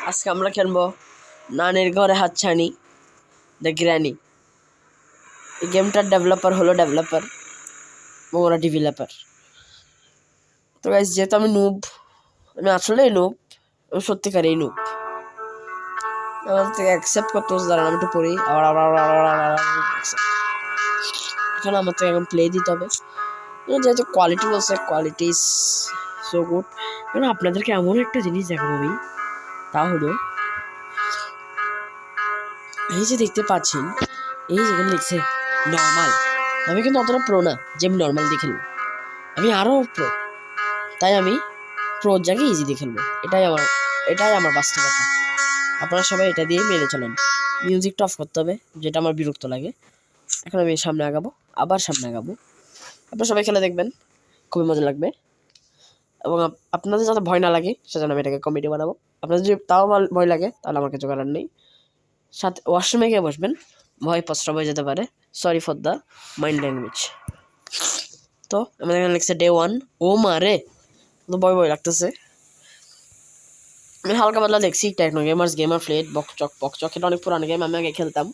আজকে আমরা খেলবো নানির ঘরে হাতছানি দ্য গ্র্যানি। এই গেমটার ডেভেলপার হলো মোরা ডেভেলপার। তো গাইস, যেহেতু আমি নুব, আমি আসলেই নুব, আমি সত্যিকারেই নুব। আমার থেকে অ্যাকসেপ্ট করতে হচ্ছে, দাঁড়ান আমি একটু পড়ি। এখানে আমার থেকে এখন প্লে দিতে হবে। যেহেতু কোয়ালিটি বলছে, কোয়ালিটি ইজ সো গুড। কারণ আপনাদেরকে এমন একটা জিনিস দেখাবো আমি, তা হলো এই যে দেখতে পাচ্ছেন, এই যেখানে লিখছে নর্মাল। আমি কিন্তু অতটা প্রো না যে আমি নর্মাল দিয়ে খেলবো, আমি আরও প্রো। তাই আমি প্রো জায়গায় ইজি দিয়ে খেলবো। এটাই আমার বাস্তবতা। আপনারা সবাই এটা দিয়ে মেনে চলেন। মিউজিকটা অফ করতে হবে, যেটা আমার বিরক্ত লাগে। এখন আমি সামনে আগাবো। আপনারা সবাই খেলে দেখবেন, খুবই মজা লাগবে। এবং আপনাদের যাতে ভয় না লাগে সেজন্য আমি এটাকে কমেডি বানাবো। আপনাদের যদি তাও ভয় লাগে তাহলে আমার কিছু করার নেই। সাথে ওয়াশরুমে গিয়ে বসবেন, ভয় প্রস্রাব হয়ে যেতে পারে। Sorry for the mind language. তো আমাদের এখানে লিখছে ডে 1। ও মারে, তো ভয় লাগতেছে। আমি হালকা পাতলা দেখছি টেকনো গেমার্স, গেমার ফ্লেট, বকচক। এটা অনেক পুরানো গেম, আমি আগে খেলতাম।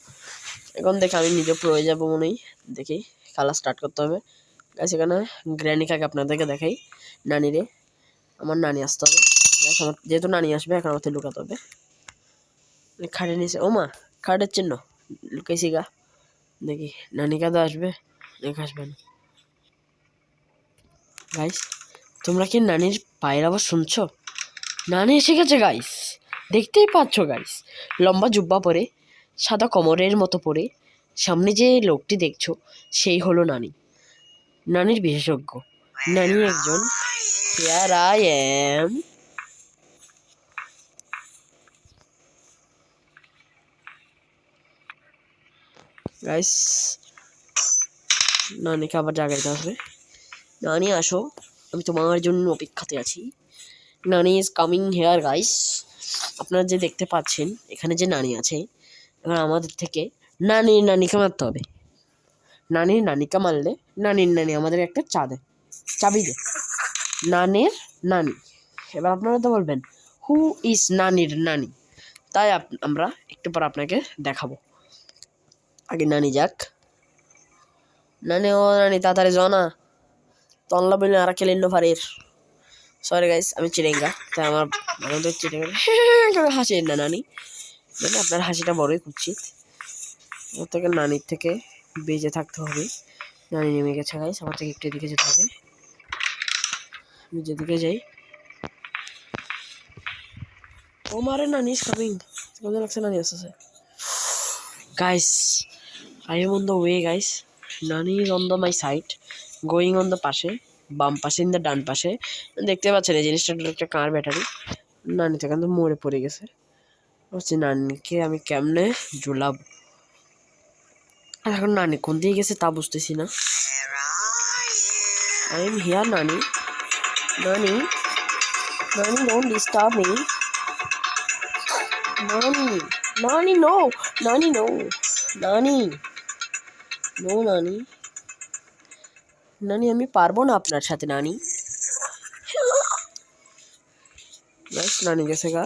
এখন দেখে আমি নিজে প্রো হয়ে যাবো মনেই। দেখি খেলা স্টার্ট করতে হবে। গাইস, এখানে গ্র্যানিকাকে আপনাদেরকে দেখাই, নানিরে। আমার নানি আসতে হবে। আমার যেহেতু নানি আসবে, এখন আমাকে লুকাতে হবে। খাটে নিয়েছে, ও মা, খাটের চিহ্ন লুকাইছি গা। দেখি নানি কাদা আসবে, আসবে না। গাইস, তোমরা কি নানির পায়ের আবার শুনছো? নানি এসে গেছে গাইস, দেখতেই পাচ্ছ গাইস। লম্বা জুব্বা পরে, সাদা কমরের মতো পরে, সামনে যে লোকটি দেখছো সেই হলো নানি, নানির বিশেষজ্ঞ। নানি একজন হিয়ার আই এম। গাইস, নানিকে আবার জাগাইতে হবে। নানি আসো, আমি তোমার জন্য অপেক্ষাতে আছি। নানি ইজ কামিং হেয়ার গাইস। আপনারা যে দেখতে পাচ্ছেন এখানে যে নানি আছে, এবার আমাদের থেকে নানিকে মারতে হবে। নানিকে মারলে নানির নানি আমাদের একটা চাবি দেয়। নানির নানি। এবার আপনারা তো বলবেন হু ইজ নানির নানি। তাই আমরা একটু পর আপনাকে দেখাবো। আগে নানি যাক। নানি, ও নানি তাড়াতাড়ি যাও না, তনলা বললে আর খেলেন ফারের। সরি গাইস, আমি চিড়েঙ্গা, তাই আমাদের চিড়েঙ্গা হাসেন না নানি। মানে আপনার হাসিটা বড়ই কুৎসিত। ওর থেকে নানির থেকে বেঁচে থাকতে হবে। নানি নেমে গেছে গাইস, আমার থেকে একটু এদিকে যেতে হবে। আমি যেদিকে যাই, ও মারে, নানি ইজ কামিং। মজা লাগছে, নানি আসতেছে guys. I am on the way guys. নানি is on the my side, going on the পাশে, বাম পাশে, ইন দ্য ডান পাশে। দেখতে পাচ্ছেন এই জিনিসটা একটা কার ব্যাটারি। নানি তো কিন্তু মরে পড়ে গেছে। বলছি নানিকে আমি কেমনে ঝুলাবো। আর এখন নানি কোন দিকে গেছে তা বুঝতেছি না। আই এম হিয়ার নানি। নানি ডোন্ট ডিস্টার্ব মি। নানি নো, নানি নো, নানি নো, নানি আমি পারবো না আপনার সাথে নানি। নানি গেছে গা।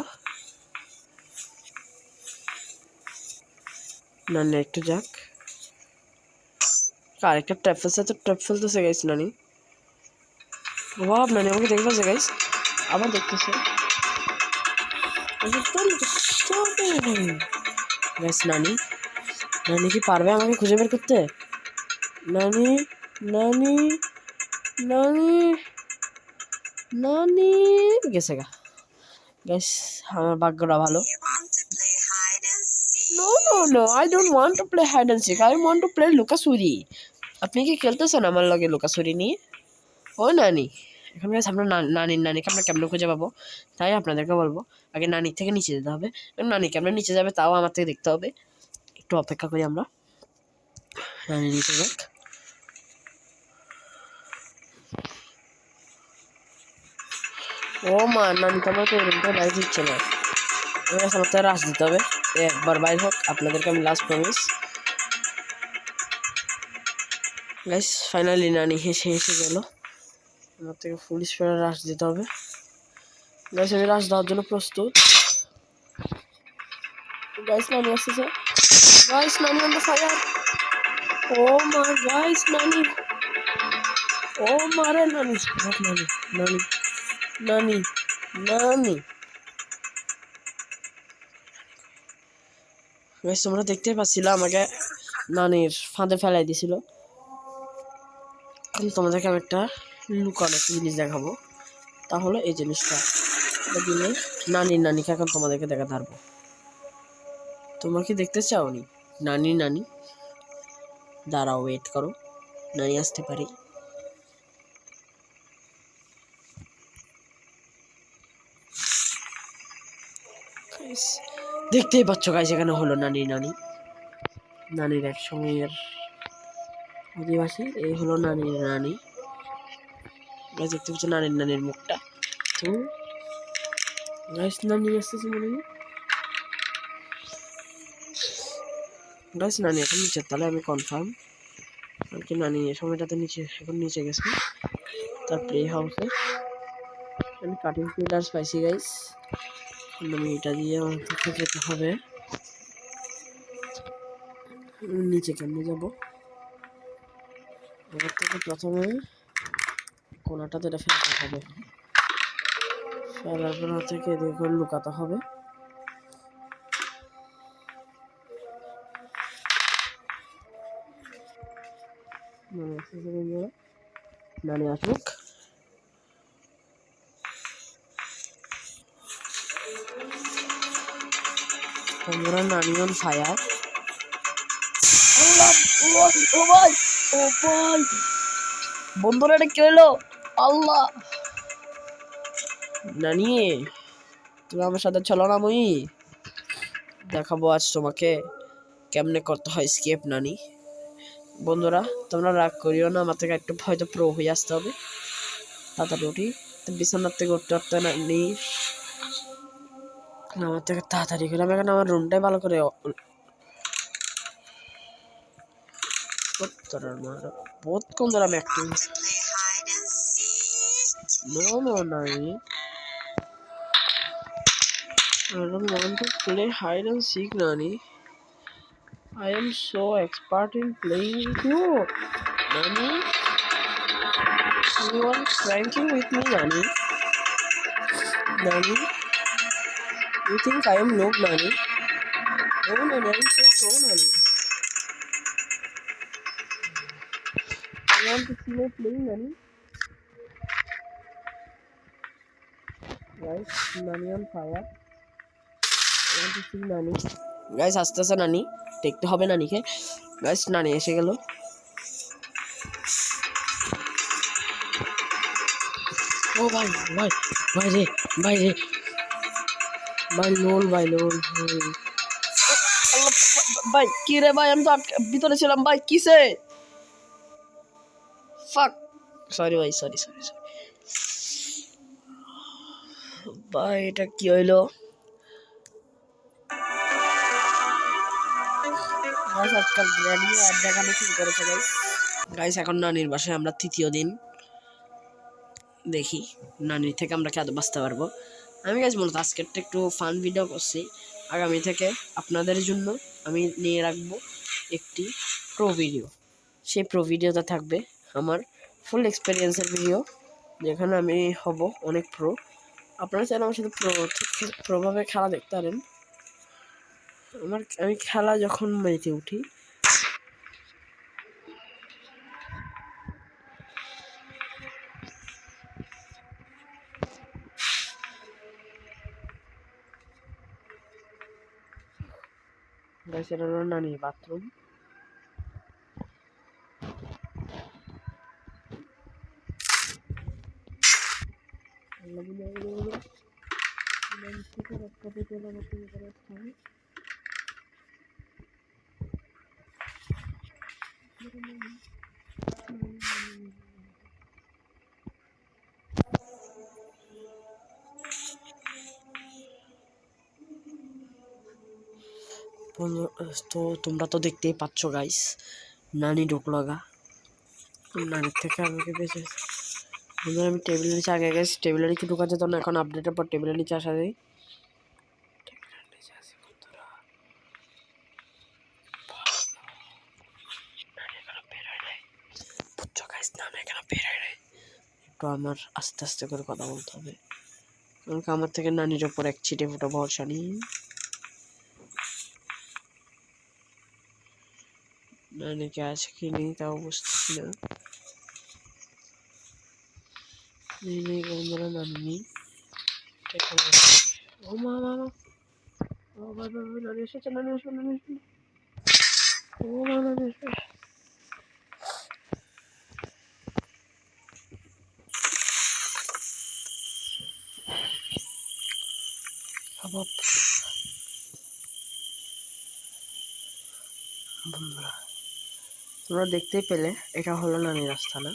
নানি একটু যাক, আরেকটা ট্র্যাপ ফেলতেছে গাইস নানি। ভাব নানি আমাকে দেখতেছে গাইস, আবার দেখতেছে গাইস। নানি কি পারবে আমাকে খুঁজে বের করতে? নানি নানি নানি নানি গেছে গা গাইস। আমার ভাগ্যটা ভালো। No, I don't want to play hide and seek. I want to play লুকাচুরি। আপনি কি খেলতেছেন আমার লগে লুকাচুরি নিয়ে? ও নানি, এখন গাইস আমরা নানিকে আমরা কেমন খুঁজে পাবো তাই আপনাদেরকে বলবো। আগে নানির থেকে নিচে যেতে হবে। নানি কেমন নিচে যাবে তাও আমার থেকে দেখতে হবে। একটু অপেক্ষা করি আমরা। নানি নিচে যাক। ও মা, নানি তো আমাকে এরকমটা বাইরে দিচ্ছে না। আমার তো রাশ দিতে হবে, একবার বাইর হোক। আপনাদেরকে আমি লাস্ট প্রমিস গাইস। ফাইনালি নানি এসে গেল। আমার থেকে ফুল স্পিডে রাশ দিতে হবে গাইস। আমি রাশ দেওয়ার জন্য প্রস্তুত। গাইস নানি আসছে গাইস নানি অন দ্য ফায়ার ও মা গাইস নানি ও মারে নানি নানি নানি নানি নানি গাইস তোমরা দেখতে পাচ্ছিলা আমাকে নানির ফাঁদে ফেলাই দিছিল এখন তোমাদেরকে আমি একটা লুকানো একটা জিনিস দেখাবো তাহলে এই জিনিসটা দিলে নানিকে এখন তোমাদেরকে দেখা পারবো তোমরা কি দেখতে চাওনি নানি দাঁড়াও ওয়েট করো নানি আসতে পারি দেখতেই পাচ্ছ গাইস এখানে হলো নানির এক সময়ের আদিবাসী এই হলো নানি গাইস দেখতে পাচ্ছ নানির মুখটা তো গাইস নানি আসতেছে মনে হয় গাইস নানি এখন নিচের তলায় আমি কনফার্ম আর কি নানি এই সময়টাতে নিচে গেছে তার প্লে হাউসে আমি কাটিং পিলার্স পাইছি গাইস আমি এটা দিয়ে আমাকে যেতে হবে নিচে কেমনে যাবো এবার থেকে প্রথমে কোনাটাতে এটা ফেলতে হবে ফেলার পর থেকে এদিকে করে লুকাতে হবে নানি আসুক তোমরা নানি অন ফায়ার ও ভাই বন্ধুরা এটা কি হলো আল্লাহ নানি তুমি আমার সাথে চলো না মই দেখাবো আজ তোমাকে কেমনে করতে হয় স্কেপ নানি বন্ধুরা তোমরা রাগ করিও না আমার থেকে একটু হয়তো প্রো হয়ে আসতে হবে তাড়াতাড়ি উঠি বিছানার থেকে উঠতে নানি আমার থেকে তাড়াতাড়ি করে আমি এখন আমার রুমটাই ভালো করে বহুত কম ধরে আমি acting No, Nani. I don't want to play hide and seek, Nani. I am so expert in playing with you, Nani. You are pranking with me, Nani. Nani. You think I am noob, Nani? No, Nani. I am so pro, Nani. You want to see my playing, Nani? Guys, Nani on fire. I want to see Nani. Guys, আসতেছে নানি দেখতে হবে নানিকে guys নানি এসে গেল ও ভাই রে ভাই লোল আল্লাহ ভাই কি রে ভাই আমি তো ভিতরে ছিলাম ভাই কিসে ফাক সরি ভাই সরি ভাই এটা কি হইলো আজকাল গ্র্যান্ড অ্যাড দেখানো শুরু করেছে গাইস এখন নানির বাসায় আমরা তৃতীয় দিন দেখি নানির থেকে আমরা কি বাঁচতে পারবো আমি গাইস মূলত আজকের একটু ফান ভিডিও করছি আগামী থেকে আপনাদের জন্য আমি নিয়ে রাখবো একটি প্রো ভিডিও সেই প্রো ভিডিওতে থাকবে আমার ফুল এক্সপিরিয়েন্সের ভিডিও যেখানে আমি হব অনেক প্রো আপনারা চাইলে আমার সাথে প্রোভাবে খেলা দেখতে পারেন আমি খেলা যখন মেতে উঠি গাইস এটা হলো নানি বাথরুম তো তোমরা তো দেখতেই পাচ্ছ গাইস নানি ঢুকলগা নানির থেকে আমাকে বেঁচে আমি টেবিলের নিচে আগে গেছি টেবিলের নিচে ঢুকা যেত না এখন আপডেটের পর টেবিলের নিচে আসা যায় এখানে বের হয় নাই, একটু আমার আস্তে আস্তে করে কথা বলতে হবে, কারণ আমার থেকে নানির ওপর এক ছিটে ফোটা ভরসা নেই। নানিকে আছে কি নেই তাও বুঝতেছি না। নেই বন্ধুরা, নানি নেই। ও মা মা মা, ও ভাই ভাই ভাই, নানি এসেছে, নানি এসে, নানি এসে, ও মা, নানি এসে। বন্ধুরা তোমরা দেখতেই পেলে এটা হলো নানির রাস্তা না?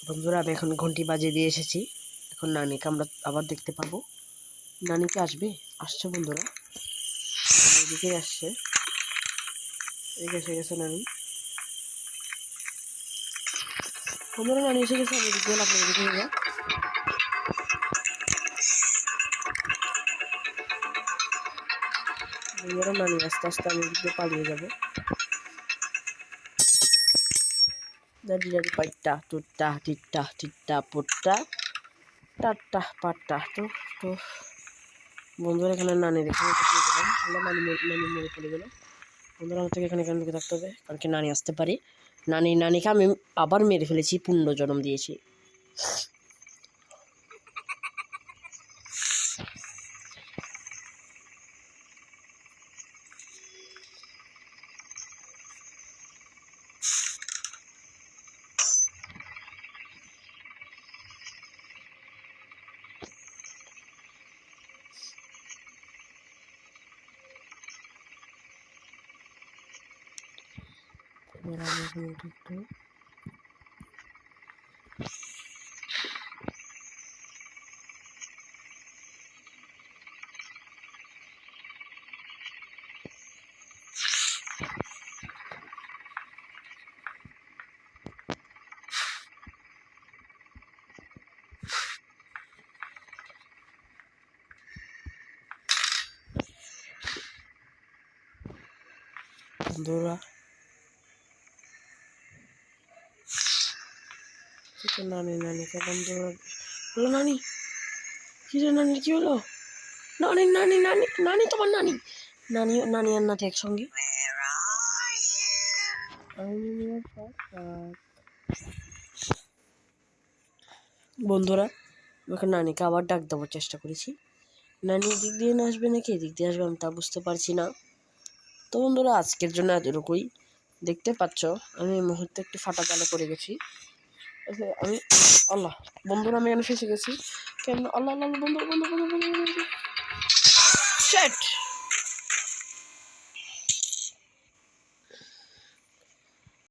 বন্ধুরা আমি এখন ঘন্টি বাজিয়ে দিয়ে এসেছি, এখন নানিকে আমরা আবার দেখতে পাবো। নানিকে আসবে, আসছে বন্ধুরা, এদিকে আসছে, এদিকে এসে গেছে নানি। বন্ধুরা নানি এসে গেছে, আমি এদিকে আপনার এদিকে যা। বন্ধুরা নানি আস্তে আস্তে আমি এদিকে পালিয়ে যাবো। দাদি দাদি পাইটা টুট্টা টিট্টা টিট্টা পুট্টা টাট্টা পাট্টা। তো তো বন্ধুরা এখানে নানি দেখে গেলাম, নানি নানি মরে চলে গেল। বন্ধুরা আমার থেকে এখানে ঢুকে থাকতে হবে, কারণ কি নানি আসতে পারে। নানিকে আমি আবার মেরে ফেলেছি, পুনর্জন্ম দিয়েছি। বন্ধুরা নানিকে বন্ধুরা হলো, নানি কি রে, নানির কি হলো? নানি নানি নানি নানি, তোমার নানি নানি নানি আর নাতি একসঙ্গে। বন্ধুরা আমাকে নানিকে আবার ডাক দেওয়ার চেষ্টা করেছি, নানি এদিক দিয়ে না আসবে নাকি এদিক দিয়ে আসবে, আমি তা বুঝতে পারছি না। তো বন্ধুরা আজকের জন্য এতটুকুই। দেখতে পাচ্ছ আমি এই মুহূর্তে একটি ফাটা জালে পড়ে গেছি। আমি আল্লাহ, বন্ধুরা আমি এখানে ফেসে গেছি কেন? আল্লাহ আল্লাহ, বন্ধু বন্ধু বন্ধু বন্ধু,